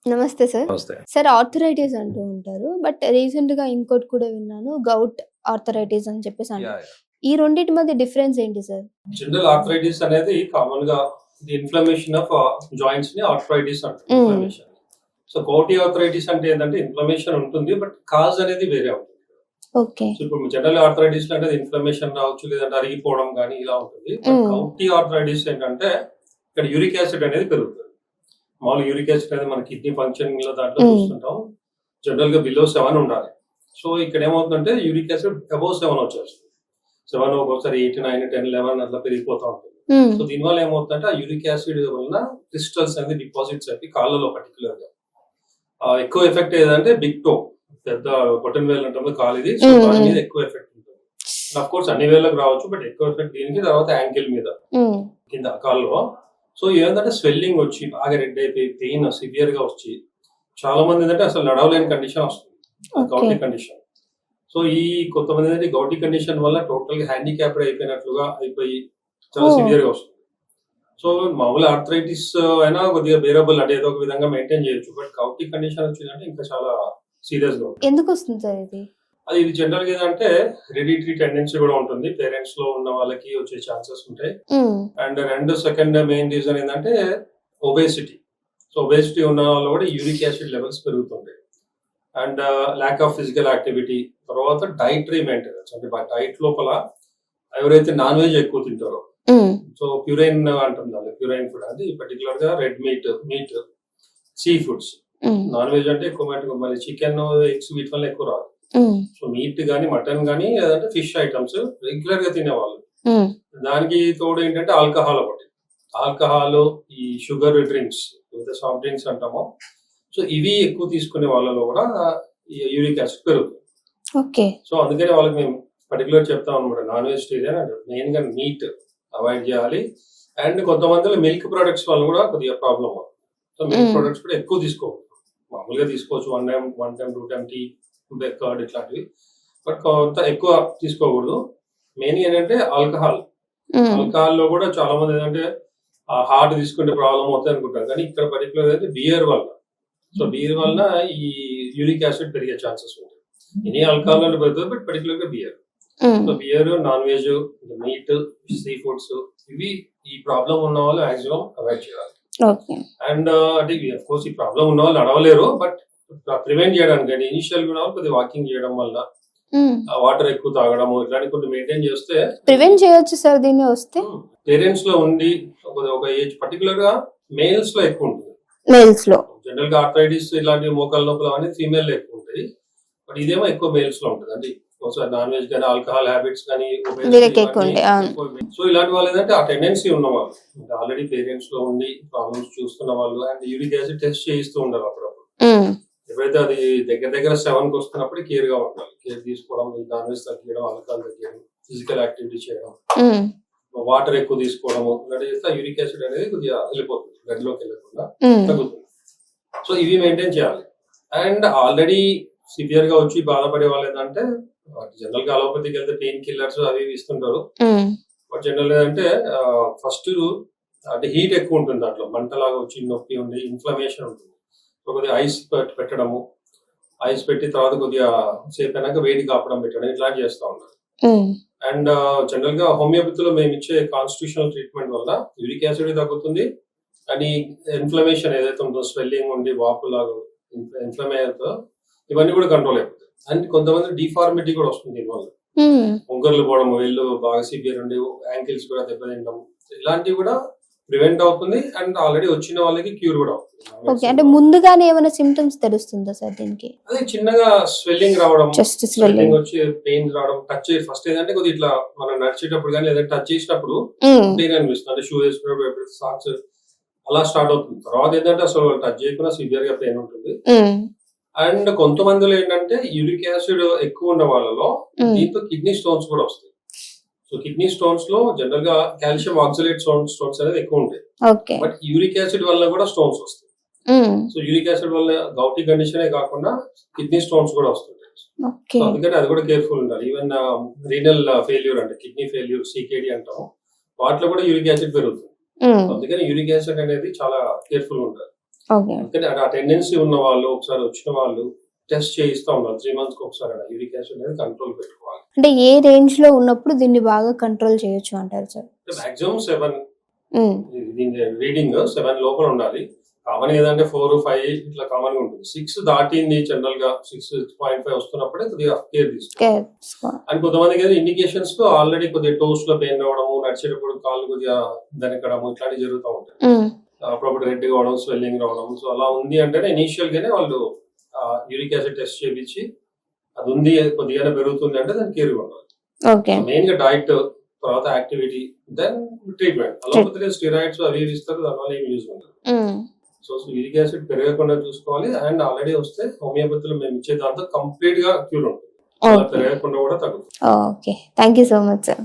నమస్తే సార్. నమస్తే. Sir arthritis అంటూ ఉంటారు. బట్ రీసెంట్‌గా ఇంకోటి కూడా విన్నాను. గౌట్ ఆర్థరైటిస్ అని చెప్పేసి అంటారు. యాహ్! ఈ రెండిటి మధ్య డిఫరెన్స్ ఏంటి సార్? జనరల్ ఆర్థరైటిస్ అనేది కామన్‌గా ది ఇన్‌ఫ్లమేషన్ ఆఫ్ జాయింట్స్‌ని ఆర్థరైటిస్ అంటారు. హ్మ్. ఇన్‌ఫ్లమేషన్. సో గౌటీ ఆర్థరైటిస్ అంటే ఏంటంటే ఇన్‌ఫ్లమేషన్ ఉంటుంది. బట్ కాజ్ అనేది వేరే ఉంటుంది. ఓకే. సో ఇప్పుడు జనరల్ ఆర్థరైటిస్ అంటే ఇన్‌ఫ్లమేషన్ రావచ్చు, లేదంటే అరిగిపోవడం గానీ ఇలా ఉంటుంది. బట్ హ్మ్. గౌటీ ఆర్థరైటిస్ ఏంటంటే ఇక్కడ యూరిక్ యాసిడ్ అనేది పెరుగుతుంది. మామూలుగా యూరిక్ యాసిడ్ అనేది మన కిడ్నీ ఫంక్షనింగ్‌లో దాంట్లో హ్మ్. చూస్తుంటాం. జనరల్‌గా బిలో 7 ఉండాలి. సో ఇక్కడ ఏమవుతుందంటే యూరిక్ యాసిడ్ అబోవ్ 7 వచ్చేస్తుంది. 7 ఒక్కోసారి 8, 9, 10, 11 అట్లా పెరిగిపోతా ఉంటుంది. హ్మ్. సో దీనివల్ల ఏమవుతుందంటే ఆ యూరిక్ యాసిడ్ వలన క్రిస్టల్స్ అనేది డిపాజిట్స్ అయిపోయి కాళ్ళలో పర్టికులర్‌గా ఎక్కువ ఎఫెక్ట్ ఏదంటే బిగ్ టో, పెద్ద బొటన్ వేల్ అంటాము కాలిది. సో హ్మ్. దాని మీద హ్మ్. ఎక్కువ ఎఫెక్ట్ ఉంటుంది. ఆఫ్ కోర్స్ అన్ని వేళ్ళకి రావచ్చు. బట్ ఎక్కువ ఎఫెక్ట్ దీనికి, తర్వాత యాంకిల్ మీద హ్మ్. కింద కాళ్ళలో. సో ఏంటంటే స్వెల్లింగ్ వచ్చి బాగా రెడ్ అయిపోయి పెయిన్ సివియర్ గా వచ్చి చాలా మంది ఏంటంటే అసలు నడవలేని కండిషన్ వస్తుంది. ఓకే. Gouty condition. సో ఈ కొంతమంది ఏంటంటే గౌటీ కండిషన్ వల్ల టోటల్ గా హ్యాండిక్యాప్డ్ అయిపోయినట్లుగా అయిపోయి చాలా ఓహ్! సివియర్ గా వస్తుంది. సో మామూలు ఆర్థరైటిస్ అయినా కొద్దిగా బేరబుల్ అంటే ఏదో ఒక విధంగా మెయింటైన్ చేయొచ్చు. బట్ గౌటీ కండిషన్ వచ్చిందంటే ఇంకా చాలా సీరియస్ గా ఉంటుంది. ఎందుకొస్తుంది సార్ ఇది? ఇది జనరల్ గా ఏంటంటే హెరిడిటరీ టెండెన్సీ కూడా ఉంటుంది. పేరెంట్స్ లో ఉన్న వాళ్ళకి వచ్చే ఛాన్సెస్ ఉంటాయి. Hmm. And second main reason ఏంటంటే ఒబేసిటీ. సో ఒబేసిటీ ఉన్న వాళ్ళు కూడా యూరిక్ యాసిడ్ లెవెల్స్ పెరుగుతుంటాయి. And lack of physical activity, తర్వాత డైటరీ మెయింటెనెన్స్ అంటే డైట్ లోపల ఎవరైతే నాన్ వెజ్ ఎక్కువ తింటారో, హ్మ్. సో ప్యూరైన్ అంటుంది దాన్ని, ప్యూరైన్ ఫుడ్ అది పర్టికులర్ గా రెడ్ మీట్, సీ ఫుడ్స్. హ్మ్. నాన్ వెజ్ అంటే ఎక్కువ మటుకు మళ్ళీ చికెన్, ఎగ్స్ వీటి వల్ల ఎక్కువ రాదు. హ్మ్. సో మీట్ కానీ మటన్ కానీ లేదంటే ఫిష్ ఐటమ్స్ రెగ్యులర్ గా తినేవాళ్ళు. హ్మ్. దానికి తోడు ఏంటంటే ఆల్కహాల్ ఒకటి. ఆల్కహాల్, ఈ షుగర్ డ్రింక్స్, ఏదైతే సాఫ్ట్ డ్రింక్స్ అంటామో, సో ఇవి ఎక్కువ తీసుకునే వాళ్ళలో కూడా యూరిక్ యాసిడ్ పెరుగుతుంది. ఓకే. సో అందుకని వాళ్ళకి మేము పర్టికులర్ చెప్తాం అనమాట, నాన్ వెజిటేరియన్ అంటే మెయిన్ గా మీట్ అవాయిడ్ చేయాలి. అండ్ కొంతమందిలో మిల్క్ ప్రొడక్ట్స్ వల్ల కూడా కొద్దిగా ప్రాబ్లం అవుతుంది. సో మిల్క్ హ్మ్. ప్రొడక్ట్స్ కూడా ఎక్కువ తీసుకోకూడదు. మామూలుగా తీసుకోవచ్చు, one time 2 time tea, curd ఇట్లాంటివి. బట్ కొంత ఎక్కువ తీసుకోకూడదు. మెయిన్ ఏంటంటే ఆల్కహాల్. హ్మ్. ఆల్కహాల్ లో కూడా చాలా మంది ఏంటంటే హార్ట్ తీసుకుంటే ప్రాబ్లం అవుతుంది అనుకుంటారు. కానీ ఇక్కడ పర్టికులర్ అయితే బియర్ వల్ల. సో బియర్ వల్ల ఈ యూరిక్ యాసిడ్ పెరిగే ఛాన్సెస్ ఉంటాయి. ఎనీ ఆల్కహాల్ అంటే పెరుగుతుంది, బట్ పర్టికులర్ గా beer. Hmm. So beer, non veg, meat, sea foods ఇవి ఈ ప్రాబ్లం ఉన్న వాళ్ళు మాక్సిమం అవాయిడ్ చేయాలి. ఓకే. అండ్ అంటే అఫ్ కోర్స్ ఈ ప్రాబ్లం ఉన్న వాళ్ళు నడవలేరు, బట్ ప్రివెంట్ చేయడానికి కానీ ఇనిషియల్ కూడా కొద్దిగా వాకింగ్ చేయడం వల్ల, హ్మ్. వాటర్ ఎక్కువ తాగడము ఇట్లాంటి కొన్ని మెయింటైన్ చేస్తే ప్రివెంట్ చేయొచ్చు సార్ దీన్ని వస్తే? పేరెంట్స్ లో ఉండి ఒక ఏజ్ పర్టికులర్ గా మేల్స్ లో ఎక్కువ ఉంటుంది. మేల్స్ లో. జనరల్ గా ఆర్థరైటిస్ ఇలాంటి మోకాల నొప్పులు అనేది ఫీమేల్ లో ఎక్కువ ఉంటాయి. బట్ ఇదేమో ఎక్కువ మేల్స్ లో ఉంటుంది. అంటే ఒకసారి నాన్ వెజ్ కానీ, ఆల్కహాల్ హ్యాబిట్స్ కానీ, వీళ్ళకి ఎక్కువ ఉంటాయి. అవును. సో ఇలాంటి వాళ్ళు ఏంటంటే ఆ టెండెన్సీ ఉన్న వాళ్ళు, ఆల్రెడీ పేరెంట్స్ లో ఉండి ప్రాబ్లమ్స్ చూస్తున్న వాళ్ళు, అండ్ యూరిక్ యాసిడ్ టెస్ట్ చేయిస్తూ ఉండాలి అప్పుడప్పుడు. హ్మ్. ఎప్పుడైతే అది దగ్గర 7 కి వస్తున్నప్పుడు కేర్ గా ఉండాలి. కేర్ తీసుకోవడం, నాన్ వెజ్ తగ్గించడం, ఆల్కహాల్ తగ్గించడం, ఫిజికల్ యాక్టివిటీ చేయడం, హ్మ్. వాటర్ ఎక్కువ తీసుకోవడము ఇలాంటి చేస్తే యూరిక్ యాసిడ్ అనేది కొద్దిగా వెళ్ళిపోతుంది, బ్లడ్ లోకి వెళ్ళకుండా హ్మ్. తగ్గుతుంది. సో ఇవి మెయింటైన్ చేయాలి. అండ్ ఆల్రెడీ సివియర్ గా వచ్చి బాధపడే వాళ్ళు ఏంటంటే జనరల్ గా అలోపతికి వెళ్తే పెయిన్ కిల్లర్స్ అవి ఇవి ఇస్తుంటారు. హ్మ్. బట్ జనరల్ ఏంటంటే ఫస్ట్ అంటే హీట్ ఎక్కువ ఉంటుంది, దాంట్లో మంటలాగా వచ్చి నొప్పి ఉండి ఇన్ఫ్లమేషన్ ఉంటుంది. సో కొద్దిగా ఐస్ పెట్టడము, ఐస్ పెట్టి తర్వాత కొద్దిగా సేపు అయినాక వేడి కాపడం పెట్టడం ఇట్లా చేస్తూ ఉంటారు. హ్మ్. అండ్ జనరల్ గా హోమియోపతిలో మేము ఇచ్చే కాన్స్టిట్యూషనల్ ట్రీట్మెంట్ వల్ల యూరిక్ యాసిడ్ తగ్గుతుంది. అండ్ ఈ ఇన్ఫ్లమేషన్ ఏదైతే ఉందో, స్వెల్లింగ్ ఉండి వాపు లాగా ఇన్ఫ్లమేషన్, ఇవన్నీ కూడా కంట్రోల్ అయిపోతాయి. అండ్ కొంతమంది డిఫార్మిటీ కూడా వస్తుంది దీనివల్ల. హ్మ్. ఉంగర్లు పోవడం, వేళ్ళు బాగా సివియర్ ఉండి యాంకిల్స్ కూడా దెబ్బతింటాం, ఇలాంటివి కూడా ప్రివెంట్ అవుతుంది. అండ్ ఆల్రెడీ వచ్చిన వాళ్ళకి క్యూర్ కూడా అవుతుంది. ఓకే. అంటే ముందుగానే ఏమైనా సిమ్టమ్స్ తెలుస్తుందా సార్ దీనికి? అదే చిన్నగా స్వెల్లింగ్ రావడం, జస్ట్ స్వెల్లింగ్ స్వెల్లింగ్. వచ్చి పెయిన్ రావడం, టచ్ ఫస్ట్ ఏంటంటే కొద్దిగా ఇట్లా మనం నడిచేటప్పుడు కానీ ఏదైనా టచ్ చేసినప్పుడు హ్మ్. పెయిన్ అనిపిస్తుంది. అంటే షూ వేసుకున్నప్పుడు, సాక్స్ అలా స్టార్ట్ అవుతుంది. తర్వాత ఏంటంటే అసలు టచ్ చేయకుండా సివియర్ గా పెయిన్ ఉంటుంది. హ్మ్. అండ్ కొంతమందిలో ఏంటంటే యూరిక్ యాసిడ్ ఎక్కువ ఉన్న వాళ్ళలో హ్మ్. దీంతో కిడ్నీ స్టోన్స్ కూడా వస్తాయి. సో కిడ్నీ స్టోన్స్ లో జనరల్ గా కాల్షియం ఆక్సలేట్ స్టోన్స్ అనేది ఎక్కువ ఉంటాయి. ఓకే. బట్ యూరిక్ యాసిడ్ వల్ల కూడా స్టోన్స్ వస్తాయి. హ్మ్. సో యూరిక్ యాసిడ్ వల్ల గౌటీ కండిషనే కాకుండా కిడ్నీ స్టోన్స్ కూడా వస్తుంటాయి. ఓకే. సో అందుకని అది కూడా కేర్ఫుల్ ఉండాలి. ఈవెన్ రీనల్ ఫెయిల్యూర్ అంటే కిడ్నీ ఫెయిల్యూర్, సికేడి అంటాం, వాటిలో కూడా యూరిక్ యాసిడ్ పెరుగుతుంది. హ్మ్. అందుకని యూరిక్ యాసిడ్ అనేది చాలా కేర్ఫుల్ ఉండాలి. ఓకే. అందుకని ఆ టెండెన్సీ ఉన్న వాళ్ళు ఒకసారి వచ్చిన వాళ్ళు టెస్ట్ చేయిస్తా ఉండాలి 3 months కి ఒకసారి యూరిక్ యాసిడ్ అనేది కంట్రోల్ పెట్టుకోవాలి. అంటే ఏ రేంజ్‌లో ఉన్నప్పుడు దీన్ని బాగా కంట్రోల్ చేయొచ్చు అంటారు సార్? మాక్సిమం 7 హ్మ్. దీని రీడింగ్ 7 లోపల ఉండాలి. కామన్ ఏదంటే 4, 5 ఇట్లా కామన్ గా ఉంటుంది. 6 దాటింది జనరల్ గా 6.5 వస్తున్నప్పుడే కొద్దిగా కేర్ తీసుకోవాలి. కేర్ తీసుకోవాలి. అండ్ కొంతమందికి ఇండికేషన్స్ లో ఆల్రెడీ కొద్దిగా టోస్ లో పెయిన్ రావడము, నడిచేటప్పుడు కాళ్ళు కొద్దిగా దనకడము ఇట్లాంటివి జరుగుతూ ఉంటాయి. హ్మ్. అప్పుడప్పుడు రెడ్ కావడం, స్వెల్లింగ్ రావడం. సో అలా ఉంది అంటేనే ఇనీషియల్ గానే వాళ్ళు యూరిక్ యాసిడ్ టెస్ట్ చేయించి అది ఉంది కొద్దిగానే పెరుగుతుంది అంటే దానికి కేర్ ఇవ్వాలి. ఓకే. మెయిన్ గా డైట్, తర్వాత యాక్టివిటీ, దెన్ ట్రీట్మెంట్. అలోపతిలో స్టెరాయిడ్స్ అవి ఇవి ఇస్తారు, దానివల్ల ఏం యూజ్ ఉండదు. హ్మ్. సో యూరిక్ యాసిడ్ పెరగకుండా చూసుకోవాలి. అండ్ ఆల్రెడీ వస్తే హోమియోపతిలో మేము ఇచ్చే దాంతో కంప్లీట్ గా క్యూర్ ఉంటుంది. అలా ఓకే. పెరగకుండా కూడా తగ్గుతుంది. Okay. Thank you so much sir.